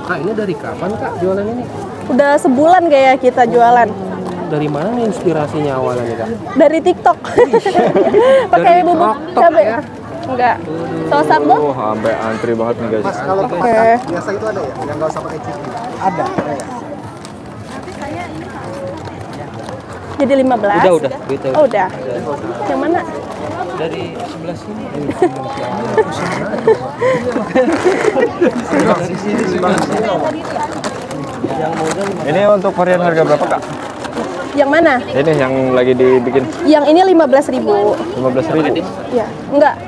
Kak, ini dari kapan Kak jualan ini? Udah sebulan kayak kita jualan. Dari mana nih inspirasinya awalnya nih Kak? Dari TikTok. Pakai Dari bubuk TikTok cabai. ya? Enggak. Saus sambal? Oh, sampai antri banget nih guys. Mas, kalau Oke. makan biasa itu ada ya? Yang nggak usah pakai ciki? Ada ya? Jadi 15? Udah. Gitu. Oh, udah. Yang mana? Dari sebelah sini. Ini untuk varian harga berapa kak? Yang mana? Ini yang lagi dibikin Yang ini 15.000. 15.000. Ya, enggak.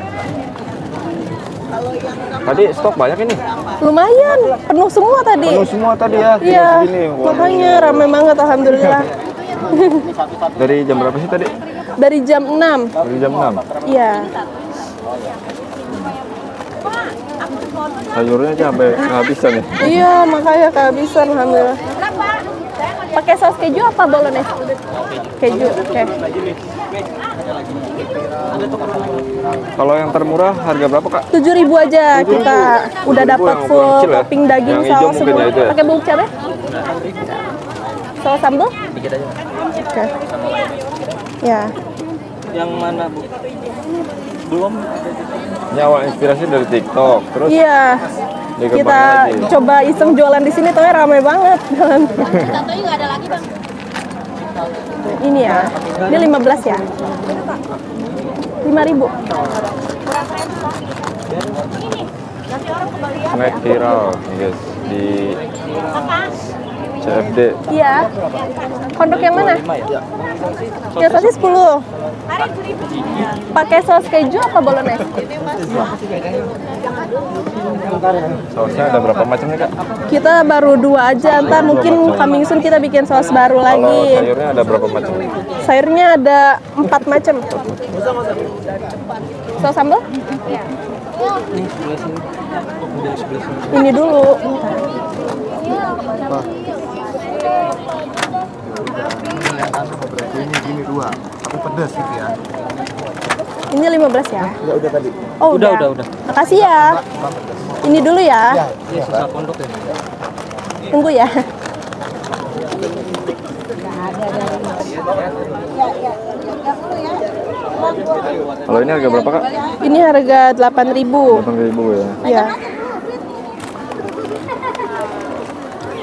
Tadi stok banyak ini. Lumayan, penuh semua tadi. Penuh semua tadi ya. Iya, Segini. Wah. makanya ramai banget alhamdulillah. Dari jam berapa sih tadi? Dari jam 6. Dari jam 6. Iya. Sayurnya aja sampai kehabisan ya. Iya, makanya kehabisan alhamdulillah. Pakai saus keju apa bolognese? Keju, oke. Kalau yang termurah harga berapa kak? 7.000 aja kita udah 7.000 dapat yang full ukuran kecil ya? topping daging Yang hijau saus mungkin semua. ya itu ya? Pakai bubuk cabai? Saus sambal? Dikit aja. Oke. Ya. Yang mana Bu? Belum. Ini awal inspirasi dari TikTok. Terus Iya. dikembangin Kita lagi. coba iseng jualan di sini, ternyata ramai banget. Contohnya nggak ada lagi bang. Ini ya. Ini 15 ya? 5.000. Snack viral nih guys di CFD. Iya. Kondok yang mana? Yang sosis 10. Pakai saus keju apa bolognese? Sausnya ada berapa macam nih kak? Kita baru 2 aja, ntar mungkin coming soon kita bikin saus baru Kalau lagi. sayurnya ada berapa macam? Sayurnya ada 4 macam. Saus sambal? Nih sebelah sini. Udah sebelah sini. Ini dulu. Berarti ini gini dua, tapi pedas gitu ya. Ini 15 ya? Ya udah tadi. Oh, udah. Udah. Makasih ya. Ini dulu ya. Ini sisa kondok ya. Tunggu ya. Kalau ini harga berapa kak? Ini harga 8.000. 8.000 ya. Iya.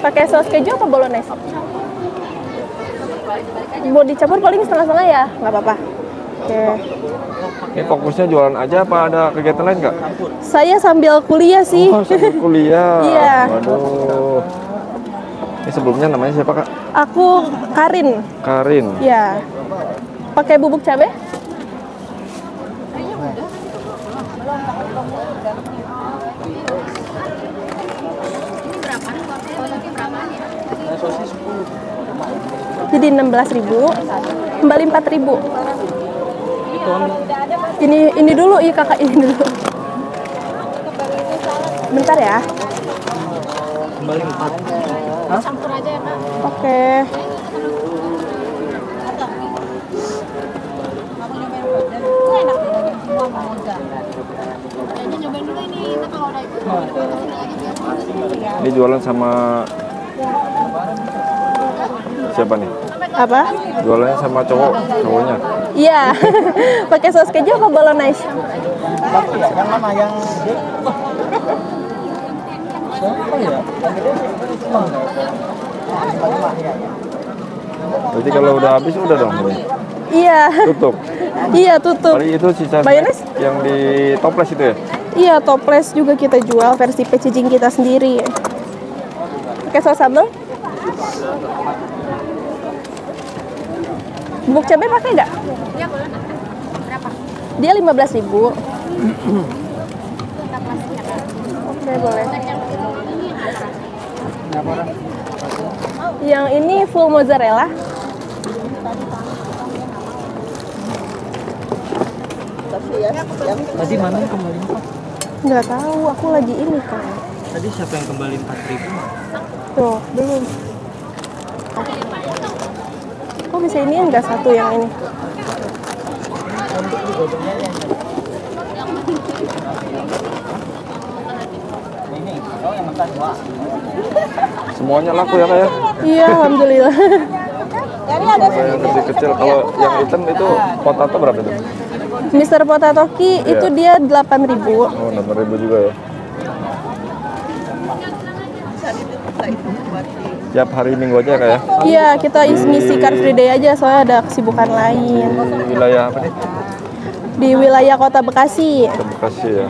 Pakai saus keju apa bolognese? Mau dicampur paling setengah-setengah ya? Nggak apa-apa. Oke. Ini fokusnya jualan aja apa ada kegiatan lain kak? Saya sambil kuliah sih. Oh, sambil kuliah. Iya. Waduh. Ini sebelumnya namanya siapa kak? Aku Karin. Karin. Ya. Pakai bubuk cabai? Jadi 16.000, kembali 4.000. Ini dulu, iya kakak ini dulu. Bentar ya. Kembali 4. Campur aja ya kak. Oke. Enak deh daging semua mau enggak? Kayaknya nyobain dulu ini, ntar kalau udah itu kesini lagi biar. Ini jualan sama siapa nih? Apa? Jualannya sama cowoknya. Iya. Pakai saus keju apa bolognese? Yang mana yang Berarti kalau udah habis udah dong ini. Iya. Tutup. Iya, tutup. Paling itu sisa Mayones? yang di toples itu ya? Iya, toples juga kita jual versi packaging kita sendiri. Pakai saus sambal? Bubuk cabai pakai nggak? Ya boleh. Berapa? Dia 15.000. Kita plastiknya kak. Oke, boleh. Ini apa? Yang ini full mozzarella. Tadi mana yang kembali 4? Nggak tahu, aku lagi ini kan. Tadi siapa yang kembali 4.000? Tuh, belum. Kok bisa ini enggak satu yang ini? Semuanya laku ya Kak ya? Iya, alhamdulillah. Sampai yang kecil-kecil. Kalau yang hitam itu potato berapa itu? Mister Potatoki Iya. itu dia 8.000. Oh, 8.000 juga ya. Tiap hari Minggu aja Kak ya? Iya, kita misi Car Free Day aja soalnya ada kesibukan lain. Di wilayah apa nih? Di wilayah Kota Bekasi. Ke Bekasi ya.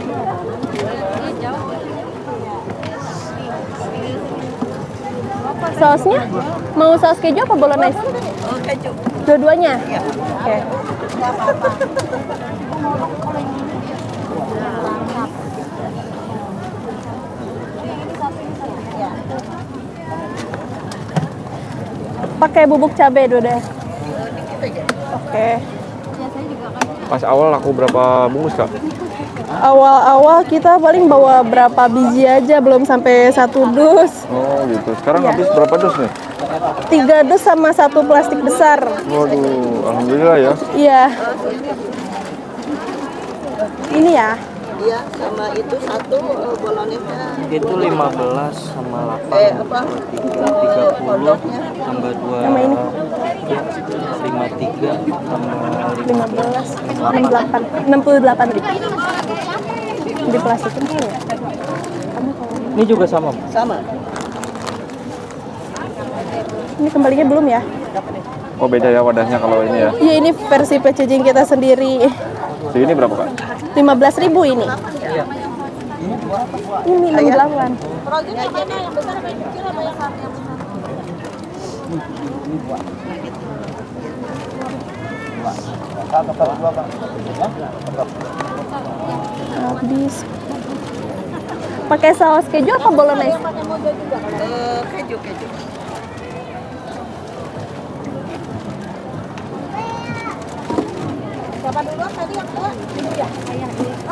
Sausnya? Mau saus keju apa bolognese? Keju. Dua-duanya? Oke. Pakai bubuk cabai dulu deh. Oke. Pas awal laku berapa bungkus Kak? Awal-awal kita paling bawa berapa biji aja, belum sampai 1 dus. Oh gitu. Sekarang Iya. habis berapa dus nih? 3 dus sama 1 plastik besar. Waduh, alhamdulillah ya. Iya. Ini ya. Iya, sama itu satu bolognese-nya. Itu 15 sama 8. Apa? 30 tambah 2. Sama ini. Ya, 53 tambah 15, 68, 68.000. Di plastikin kan ya? Ini juga sama. Sama. Ini kembalinya belum ya? Oh beda ya wadahnya kalau ini ya. Iya, ini versi packaging kita sendiri. Segini berapa Kak? 15.000 ini. Iya. Ini 68. Frozen yang mana? Yang besar apa yang kecil apa yang besar? Habis. Pakai saus keju apa bolognese? Keju. Siapa duluan tadi yang tua? Ibu ya?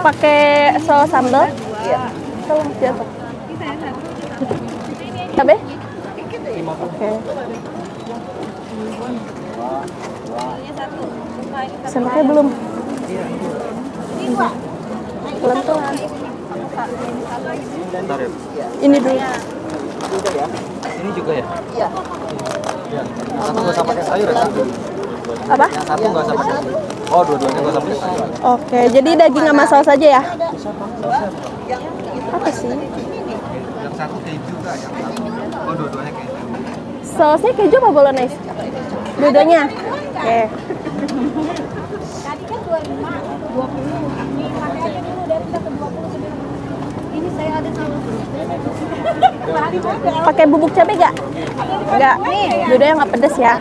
Pakai saus sambal? Iya. Tolong jatuh. Cabai? Oke. Sendoknya belum. Pelan-pelan. Bentar ya. Ini dulu. Ini juga ya? Iya. Satu nggak usah pakai sayur ya? Apa? Yang satu nggak usah pakai. Oh, dua-duanya nggak usah pakai sayur. Oke, jadi daging sama saus aja ya? Apa sih? Yang satu keju Kak, yang satu. Oh, dua-duanya keju. Sausnya keju apa bolognese? Dua-duanya? Oke. Tadi kan 20. Ini pakai aja dulu dari kita ke 20 sebelum. Ini saya ada sama. Pakai bubuk cabai gak? Enggak. Dua-duanya nggak pedes ya?